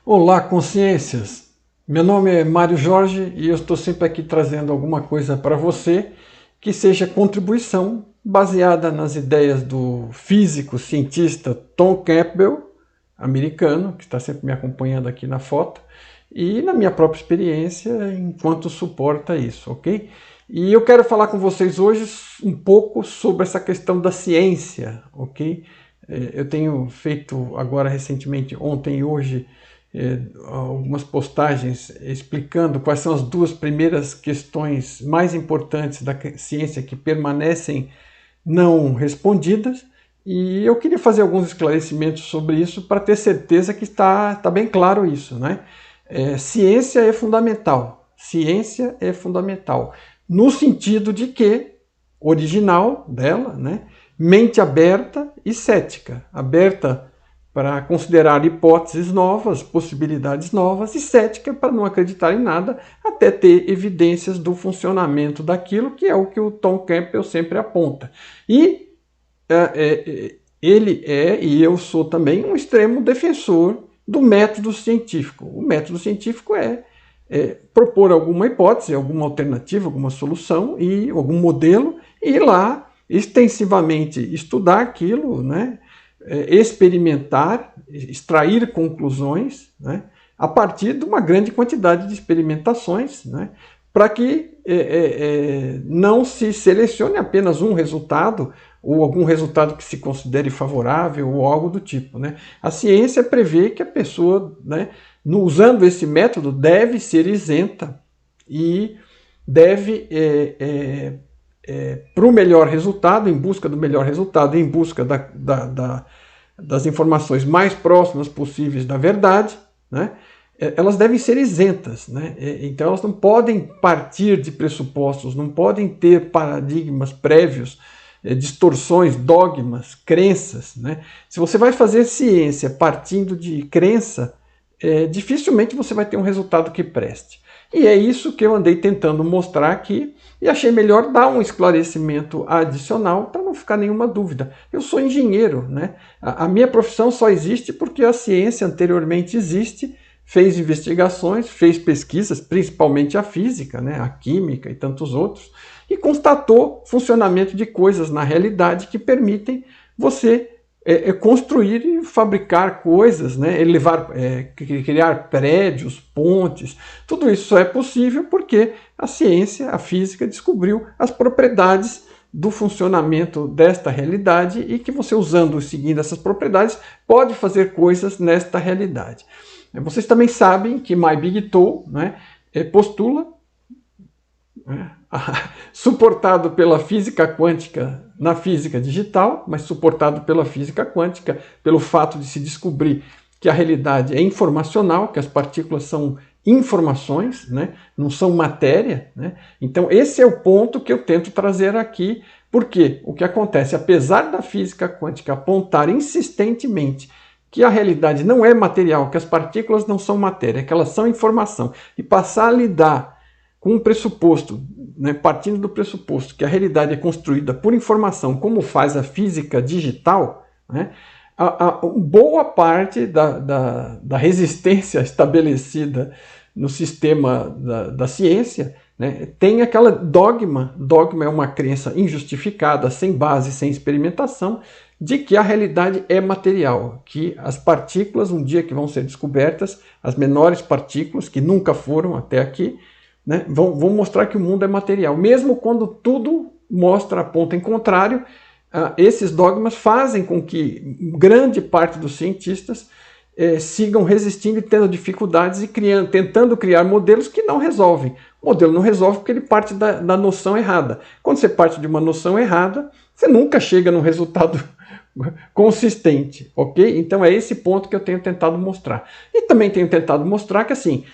Olá, consciências! Meu nome é Mário Jorge e eu estou sempre aqui trazendo alguma coisa para você que seja contribuição baseada nas ideias do físico, cientista Tom Campbell, americano, que está sempre me acompanhando aqui na foto, e na minha própria experiência enquanto suporta isso, ok? E eu quero falar com vocês hoje um pouco sobre essa questão da ciência, ok? Eu tenho feito agora recentemente, ontem e hoje, algumas postagens explicando quais são as duas primeiras questões mais importantes da ciência que permanecem não respondidas, e eu queria fazer alguns esclarecimentos sobre isso para ter certeza que está bem claro isso, né? Ciência é fundamental, ciência é fundamental, no sentido de que, original dela, né? Mente aberta e cética, aberta para considerar hipóteses novas, possibilidades novas, e cética para não acreditar em nada, até ter evidências do funcionamento daquilo, que é o que o Tom Campbell sempre aponta. E ele e eu sou também, um extremo defensor do método científico. O método científico é propor alguma hipótese, alguma alternativa, alguma solução, e algum modelo, e ir lá extensivamente estudar aquilo, né? Experimentar, extrair conclusões, né? A partir de uma grande quantidade de experimentações, né? Para que não se selecione apenas um resultado ou algum resultado que se considere favorável ou algo do tipo, né? A ciência prevê que a pessoa, né, usando esse método, deve ser isenta e deve para o melhor resultado, em busca do melhor resultado, em busca das informações mais próximas possíveis da verdade, né? Elas devem ser isentas, né? Então elas não podem partir de pressupostos, não podem ter paradigmas prévios, distorções, dogmas, crenças, né? Se você vai fazer ciência partindo de crença, dificilmente você vai ter um resultado que preste. E é isso que eu andei tentando mostrar aqui e achei melhor dar um esclarecimento adicional para não ficar nenhuma dúvida. Eu sou engenheiro, né? A minha profissão só existe porque a ciência anteriormente existe, fez investigações, fez pesquisas, principalmente a física, né? A química e tantos outros, e constatou funcionamento de coisas na realidade que permitem você construir e fabricar coisas, né? Criar prédios, pontes. Tudo isso só é possível porque a ciência, a física, descobriu as propriedades do funcionamento desta realidade e que você, usando e seguindo essas propriedades, pode fazer coisas nesta realidade. Vocês também sabem que My Big Toe, né, postula, suportado pela física quântica na física digital, mas suportado pela física quântica, pelo fato de se descobrir que a realidade é informacional, que as partículas são informações, né? Não são matéria, né? Então esse é o ponto que eu tento trazer aqui, porque o que acontece, apesar da física quântica apontar insistentemente que a realidade não é material, que as partículas não são matéria, que elas são informação, e passar a lidar com um pressuposto, né, partindo do pressuposto que a realidade é construída por informação, como faz a física digital, né, a boa parte da resistência estabelecida no sistema da ciência, né, tem aquela dogma é uma crença injustificada, sem base, sem experimentação, de que a realidade é material, que as partículas, um dia que vão ser descobertas, as menores partículas, que nunca foram até aqui, né, vão mostrar que o mundo é material. Mesmo quando tudo aponta em contrário, esses dogmas fazem com que grande parte dos cientistas sigam resistindo e tendo dificuldades e tentando criar modelos que não resolvem. O modelo não resolve porque ele parte da noção errada. Quando você parte de uma noção errada, você nunca chega num resultado consistente, ok? Então é esse ponto que eu tenho tentado mostrar. E também tenho tentado mostrar que assim,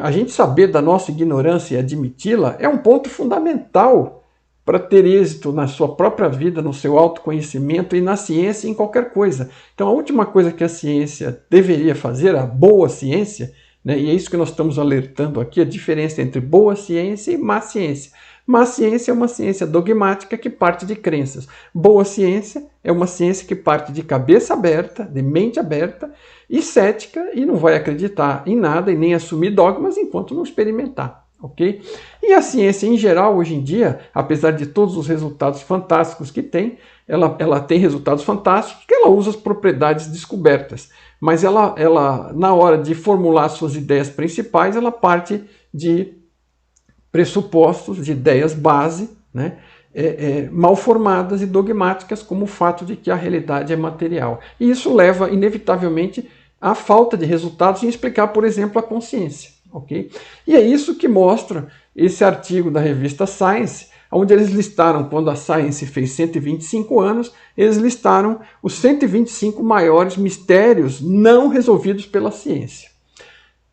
a gente saber da nossa ignorância e admiti-la é um ponto fundamental para ter êxito na sua própria vida, no seu autoconhecimento e na ciência e em qualquer coisa. Então a última coisa que a ciência deveria fazer, a boa ciência, né, e é isso que nós estamos alertando aqui, a diferença entre boa ciência e má ciência. Má ciência é uma ciência dogmática que parte de crenças. Boa ciência é uma ciência que parte de cabeça aberta, de mente aberta e cética, e não vai acreditar em nada e nem assumir dogmas enquanto não experimentar. Ok? E a ciência em geral, hoje em dia, apesar de todos os resultados fantásticos que tem, ela tem resultados fantásticos porque ela usa as propriedades descobertas. Mas ela, na hora de formular suas ideias principais, ela parte de pressupostos, de ideias base, né, mal formadas e dogmáticas, como o fato de que a realidade é material. E isso leva, inevitavelmente, à falta de resultados em explicar, por exemplo, a consciência. Okay? E é isso que mostra esse artigo da revista Science, onde eles listaram, quando a Science fez 125 anos, eles listaram os 125 maiores mistérios não resolvidos pela ciência.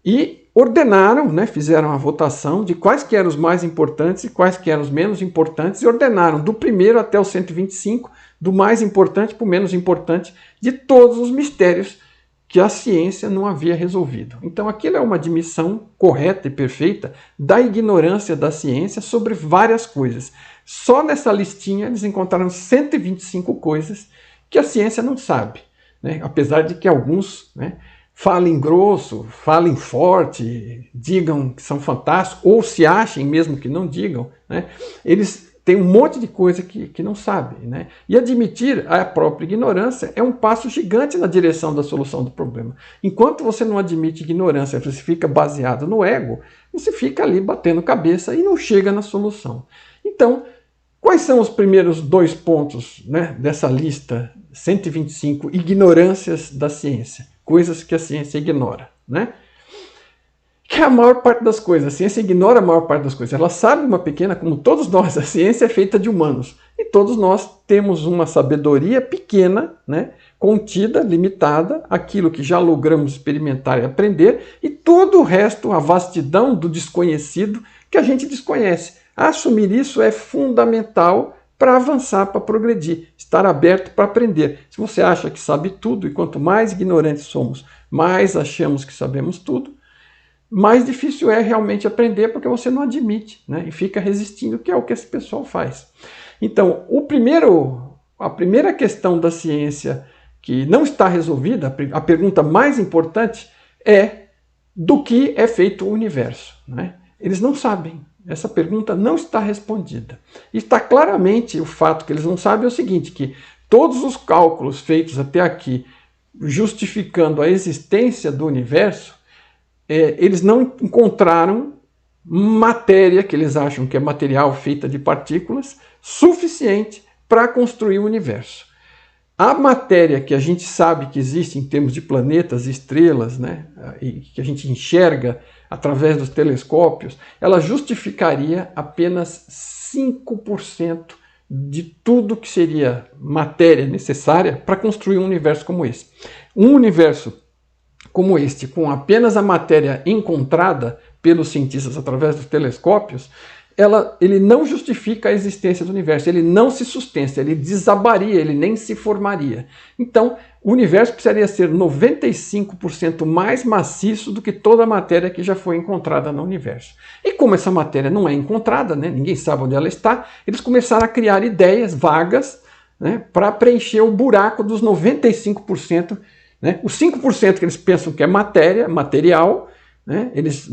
E ordenaram, né, fizeram a votação de quais que eram os mais importantes e quais que eram os menos importantes, e ordenaram do primeiro até o 125, do mais importante para o menos importante, de todos os mistérios que a ciência não havia resolvido. Então aquilo é uma admissão correta e perfeita da ignorância da ciência sobre várias coisas. Só nessa listinha eles encontraram 125 coisas que a ciência não sabe, né? Apesar de que alguns, né, falem grosso, falem forte, digam que são fantásticos, ou se achem mesmo que não digam, né? Eles têm um monte de coisa que não sabem, né? E admitir a própria ignorância é um passo gigante na direção da solução do problema. Enquanto você não admite ignorância, você fica baseado no ego, você fica ali batendo cabeça e não chega na solução. Então, quais são os primeiros 2 pontos, né, dessa lista 125 ignorâncias da ciência? Coisas que a ciência ignora, né? Que é a maior parte das coisas. A ciência ignora a maior parte das coisas. Ela sabe uma pequena, como todos nós, a ciência é feita de humanos. E todos nós temos uma sabedoria pequena, né, contida, limitada, aquilo que já logramos experimentar e aprender, e todo o resto, a vastidão do desconhecido, que a gente desconhece. Assumir isso é fundamental para avançar, para progredir, estar aberto para aprender. Se você acha que sabe tudo, e quanto mais ignorantes somos, mais achamos que sabemos tudo, mais difícil é realmente aprender, porque você não admite, né, e fica resistindo, que é o que esse pessoal faz. Então, a primeira questão da ciência que não está resolvida, a pergunta mais importante é do que é feito o universo, né? Eles não sabem. Essa pergunta não está respondida. E está claramente o fato que eles não sabem é o seguinte, que todos os cálculos feitos até aqui, justificando a existência do universo, eles não encontraram matéria, que eles acham que é material feita de partículas, suficiente para construir o universo. A matéria que a gente sabe que existe em termos de planetas, estrelas, né, e que a gente enxerga através dos telescópios, ela justificaria apenas 5% de tudo que seria matéria necessária para construir um universo como esse. Um universo como este, com apenas a matéria encontrada pelos cientistas através dos telescópios, ele não justifica a existência do universo, ele não se sustenta, ele desabaria, ele nem se formaria. Então, o universo precisaria ser 95% mais maciço do que toda a matéria que já foi encontrada no universo. E como essa matéria não é encontrada, né, ninguém sabe onde ela está, eles começaram a criar ideias vagas, né, para preencher o buraco dos 95%, né, os 5% que eles pensam que é matéria, material, né, eles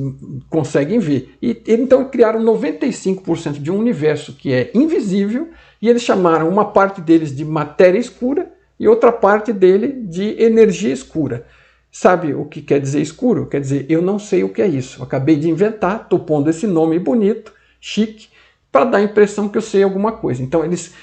conseguem ver. E então criaram 95% de um universo que é invisível, e eles chamaram uma parte deles de matéria escura e outra parte dele de energia escura. Sabe o que quer dizer escuro? Quer dizer, eu não sei o que é isso. Eu acabei de inventar, estou pondo esse nome bonito, chique, para dar a impressão que eu sei alguma coisa. Então eles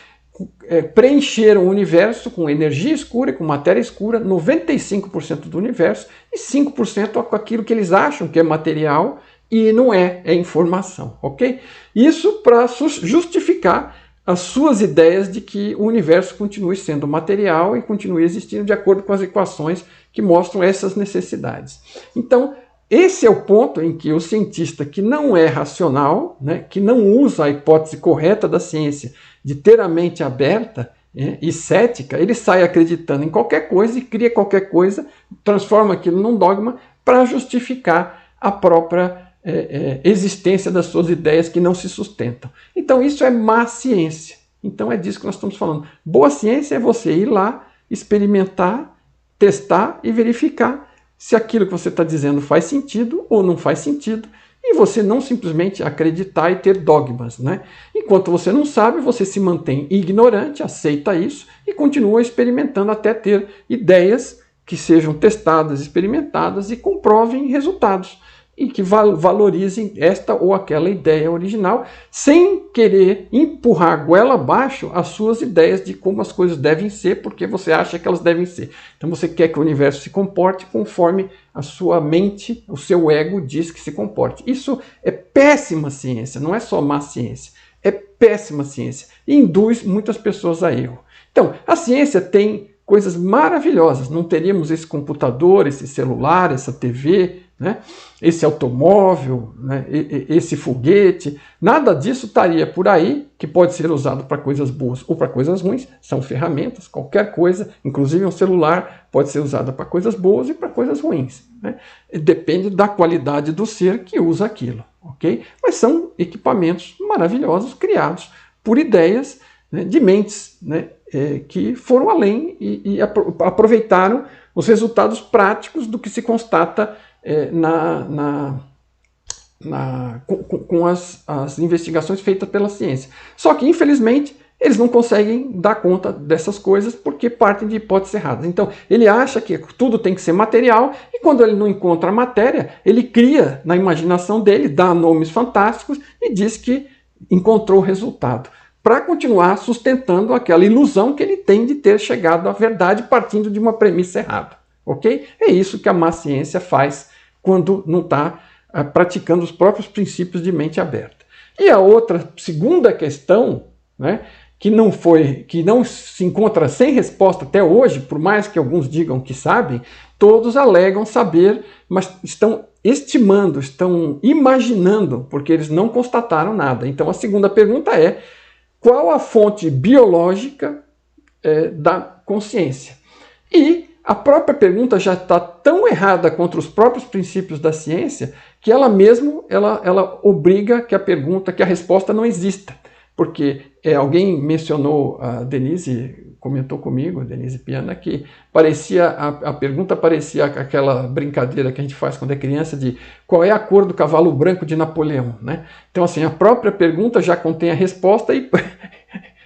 preencheram o universo com energia escura, com matéria escura, 95% do universo, e 5% com aquilo que eles acham que é material e não é informação, ok? Isso para justificar as suas ideias de que o universo continue sendo material e continue existindo de acordo com as equações que mostram essas necessidades. Então, esse é o ponto em que o cientista que não é racional, né, que não usa a hipótese correta da ciência de ter a mente aberta, e cética, ele sai acreditando em qualquer coisa e cria qualquer coisa, transforma aquilo num dogma para justificar a própria existência das suas ideias que não se sustentam. Então isso é má ciência. Então é disso que nós estamos falando. Boa ciência é você ir lá, experimentar, testar e verificar se aquilo que você está dizendo faz sentido ou não faz sentido, e você não simplesmente acreditar e ter dogmas, né? Enquanto você não sabe, você se mantém ignorante, aceita isso e continua experimentando até ter ideias que sejam testadas, experimentadas e comprovem resultados e que valorizem esta ou aquela ideia original, sem querer empurrar a goela abaixo as suas ideias de como as coisas devem ser, porque você acha que elas devem ser. Então você quer que o universo se comporte conforme a sua mente, o seu ego diz que se comporte. Isso é péssima ciência, não é só má ciência, é péssima ciência e induz muitas pessoas a erro. Então, a ciência tem coisas maravilhosas, não teríamos esse computador, esse celular, essa TV, né? Esse automóvel, né? Esse foguete, nada disso estaria por aí, que pode ser usado para coisas boas ou para coisas ruins, são ferramentas, qualquer coisa, inclusive um celular pode ser usado para coisas boas e para coisas ruins, né? Depende da qualidade do ser que usa aquilo, ok? Mas são equipamentos maravilhosos criados por ideias, né, de mentes, né, que foram além e aproveitaram os resultados práticos do que se constata com as investigações feitas pela ciência. Só que, infelizmente, eles não conseguem dar conta dessas coisas porque partem de hipóteses erradas. Então, ele acha que tudo tem que ser material e quando ele não encontra a matéria, ele cria na imaginação dele, dá nomes fantásticos e diz que encontrou o resultado, para continuar sustentando aquela ilusão que ele tem de ter chegado à verdade partindo de uma premissa errada. Ok? É isso que a má ciência faz quando não está praticando os próprios princípios de mente aberta. E a outra, segunda questão, né, que não se encontra sem resposta até hoje, por mais que alguns digam que sabem, todos alegam saber, mas estão estimando, estão imaginando, porque eles não constataram nada. Então a segunda pergunta é: qual a fonte biológica da consciência? E a própria pergunta já está tão errada contra os próprios princípios da ciência que ela mesmo ela obriga que a resposta não exista. Porque alguém mencionou, a Denise comentou comigo, Denise Piana, que a pergunta parecia aquela brincadeira que a gente faz quando é criança de qual é a cor do cavalo branco de Napoleão, né? Então, assim, a própria pergunta já contém a resposta e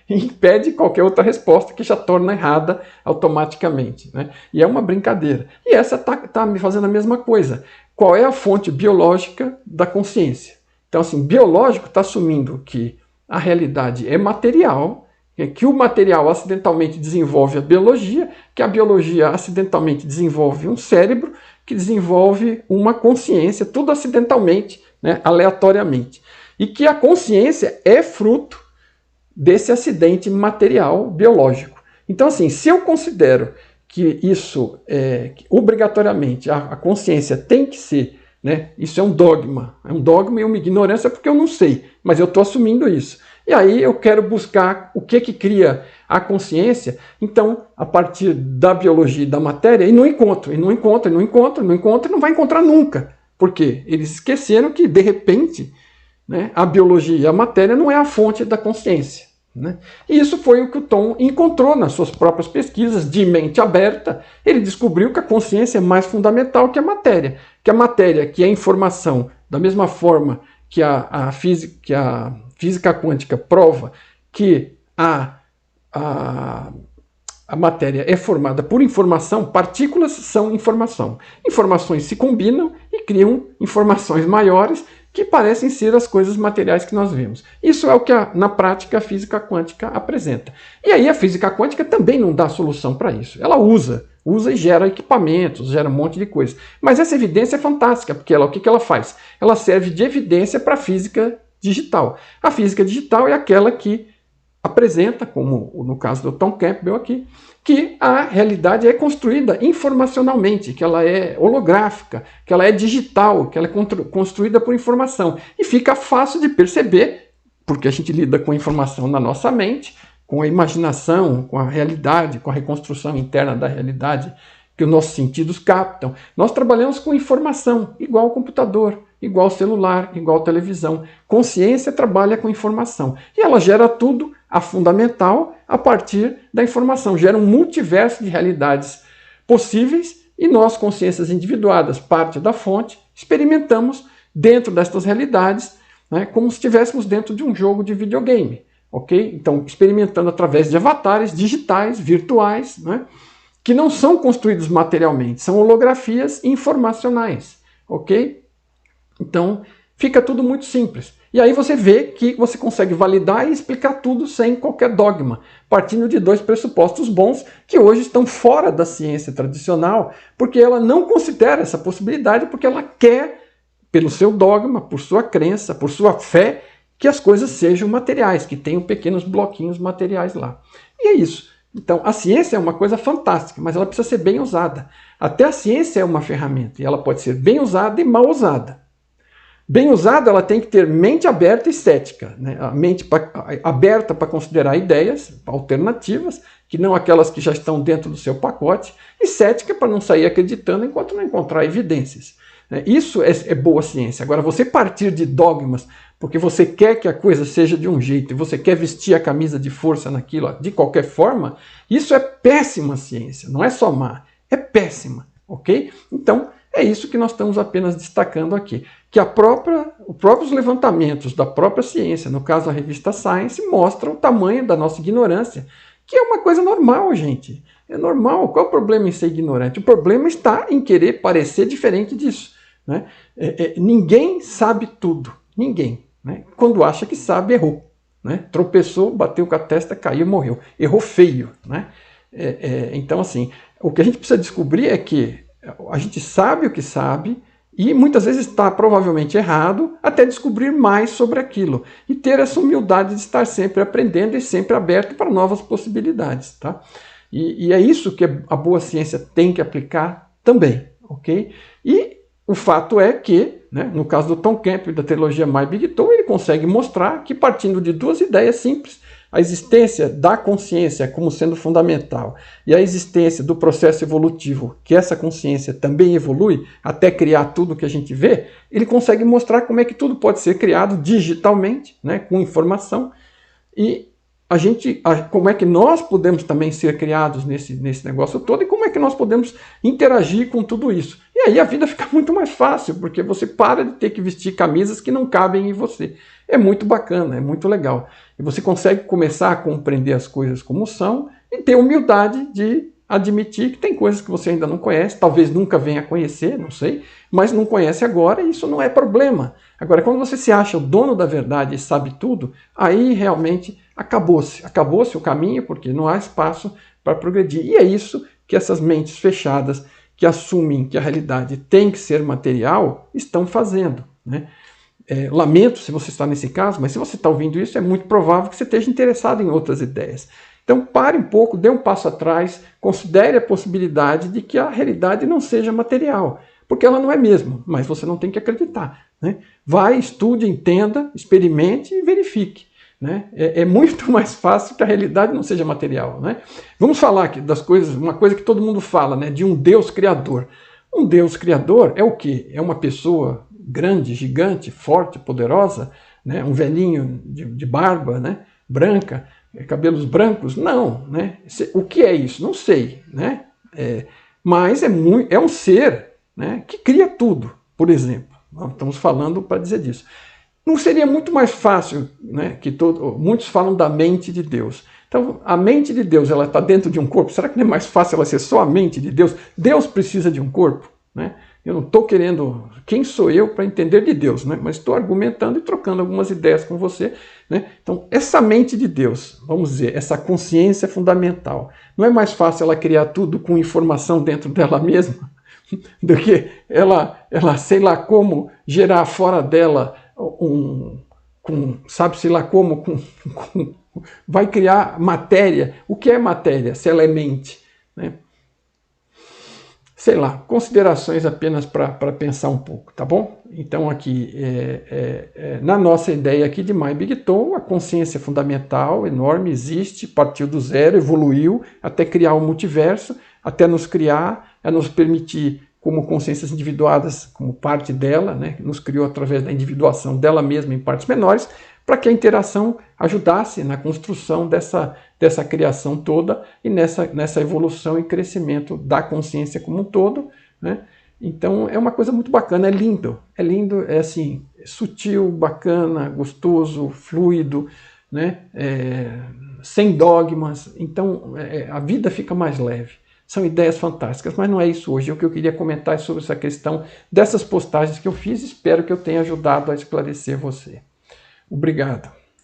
impede qualquer outra resposta, que já torna errada automaticamente, né? E é uma brincadeira. E essa tá me fazendo a mesma coisa. Qual é a fonte biológica da consciência? Então, assim, biológico está assumindo que a realidade é material, que o material acidentalmente desenvolve a biologia, que a biologia acidentalmente desenvolve um cérebro, que desenvolve uma consciência, tudo acidentalmente, né, aleatoriamente. E que a consciência é fruto desse acidente material biológico. Então, assim, se eu considero que isso, obrigatoriamente, a consciência tem que ser, né, isso é um dogma e uma ignorância porque eu não sei, mas eu estou assumindo isso. E aí eu quero buscar o que cria a consciência, então, a partir da biologia e da matéria, e não encontro, não vai encontrar nunca. Por quê? Eles esqueceram que, de repente, né, a biologia e a matéria não é a fonte da consciência, né? E isso foi o que o Tom encontrou nas suas próprias pesquisas de mente aberta. Ele descobriu que a consciência é mais fundamental que a matéria, que é informação, da mesma forma que a física quântica prova que a matéria é formada por informação, partículas são informação. Informações se combinam e criam informações maiores que parecem ser as coisas materiais que nós vemos. Isso é o que, na prática, a física quântica apresenta. E aí a física quântica também não dá solução para isso. Ela usa e gera equipamentos, gera um monte de coisa. Mas essa evidência é fantástica, porque o que ela faz? Ela serve de evidência para a física digital. A física digital é aquela que apresenta, como no caso do Tom Campbell aqui, que a realidade é construída informacionalmente, que ela é holográfica, que ela é digital, que ela é construída por informação. E fica fácil de perceber, porque a gente lida com informação na nossa mente, com a imaginação, com a realidade, com a reconstrução interna da realidade que os nossos sentidos captam. Nós trabalhamos com informação, igual ao computador, igual ao celular, igual à televisão. Consciência trabalha com informação. E ela gera tudo, a fundamental, a partir da informação. Gera um multiverso de realidades possíveis e nós, consciências individuadas, parte da fonte, experimentamos dentro destas realidades, né, como se estivéssemos dentro de um jogo de videogame. Ok? Então, experimentando através de avatares digitais, virtuais, né, que não são construídos materialmente, são holografias informacionais. Ok? Então, fica tudo muito simples. E aí você vê que você consegue validar e explicar tudo sem qualquer dogma, partindo de dois pressupostos bons que hoje estão fora da ciência tradicional, porque ela não considera essa possibilidade, porque ela quer, pelo seu dogma, por sua crença, por sua fé, que as coisas sejam materiais, que tenham pequenos bloquinhos materiais lá. E é isso. Então, a ciência é uma coisa fantástica, mas ela precisa ser bem usada. Até a ciência é uma ferramenta, e ela pode ser bem usada e mal usada. Bem usada, ela tem que ter mente aberta e cética, né? A mente aberta para considerar ideias alternativas, que não aquelas que já estão dentro do seu pacote, e cética para não sair acreditando enquanto não encontrar evidências. Isso é boa ciência. Agora, você partir de dogmas porque você quer que a coisa seja de um jeito e você quer vestir a camisa de força naquilo de qualquer forma, isso é péssima ciência, não é só má, é péssima, ok? Então, é isso que nós estamos apenas destacando aqui, que os próprios levantamentos da própria ciência, no caso a revista Science, mostram o tamanho da nossa ignorância, que é uma coisa normal, gente. É normal. Qual é o problema em ser ignorante? O problema está em querer parecer diferente disso, né? Ninguém sabe tudo. Ninguém. Né? Quando acha que sabe, errou. Né? Tropeçou, bateu com a testa, caiu, morreu. Errou feio. Né? Então, assim, o que a gente precisa descobrir é que a gente sabe o que sabe e muitas vezes está provavelmente errado até descobrir mais sobre aquilo. E ter essa humildade de estar sempre aprendendo e sempre aberto para novas possibilidades. Tá? E é isso que a boa ciência tem que aplicar também. Ok? E o fato é que, né, no caso do Tom Campbell da trilogia My Big Tool, ele consegue mostrar que, partindo de duas ideias simples, a existência da consciência como sendo fundamental e a existência do processo evolutivo, que essa consciência também evolui até criar tudo que a gente vê, ele consegue mostrar como é que tudo pode ser criado digitalmente, né, com informação, e como é que nós podemos também ser criados nesse negócio todo e como é que nós podemos interagir com tudo isso. E aí a vida fica muito mais fácil, porque você para de ter que vestir camisas que não cabem em você. É muito bacana, é muito legal. E você consegue começar a compreender as coisas como são e ter humildade de admitir que tem coisas que você ainda não conhece, talvez nunca venha a conhecer, não sei, mas não conhece agora e isso não é problema. Agora, quando você se acha o dono da verdade e sabe tudo, aí realmente acabou-se o caminho, porque não há espaço para progredir. E é isso que essas mentes fechadas, que assumem que a realidade tem que ser material, estão fazendo. Né? Lamento se você está nesse caso, mas se você está ouvindo isso, é muito provável que você esteja interessado em outras ideias. Então pare um pouco, dê um passo atrás, considere a possibilidade de que a realidade não seja material, porque ela não é mesmo, mas você não tem que acreditar. Né? Vai, estude, entenda, experimente e verifique. Né? É muito mais fácil que a realidade não seja material. Né? Vamos falar aqui das coisas, uma coisa que todo mundo fala, né? De um Deus criador. Um Deus criador é o quê? É uma pessoa grande, gigante, forte, poderosa, né? Um velhinho de barba, né? Branca, cabelos brancos? Não. Né? O que é isso? Não sei. Né? Mas é um ser, né? Que cria tudo, por exemplo. Estamos falando para dizer disso. Não seria muito mais fácil, né, muitos falam da mente de Deus. Então, a mente de Deus, ela está dentro de um corpo. Será que não é mais fácil ela ser só a mente de Deus? Deus precisa de um corpo? Né? Eu não estou querendo... Quem sou eu para entender de Deus? Né? Mas estou argumentando e trocando algumas ideias com você. Né? Então, essa mente de Deus, vamos dizer, essa consciência fundamental, não é mais fácil ela criar tudo com informação dentro dela mesma? Do que ela, sei lá como, gerar fora dela sabe-se lá como, vai criar matéria. O que é matéria, se ela é mente? Né? Sei lá, considerações apenas para pensar um pouco, tá bom? Então aqui, na nossa ideia aqui de My Big Tool, a consciência fundamental, enorme, existe, partiu do zero, evoluiu até criar o multiverso, até nos criar a nos permitir, como consciências individuadas, como parte dela, né, nos criou através da individuação dela mesma em partes menores, para que a interação ajudasse na construção dessa criação toda e nessa evolução e crescimento da consciência como um todo, né? Então é uma coisa muito bacana, é lindo, é assim, sutil, bacana, gostoso, fluido, né? Sem dogmas, então a vida fica mais leve. São ideias fantásticas, mas não é isso hoje. O que eu queria comentar é sobre essa questão dessas postagens que eu fiz, espero que eu tenha ajudado a esclarecer você. Obrigado.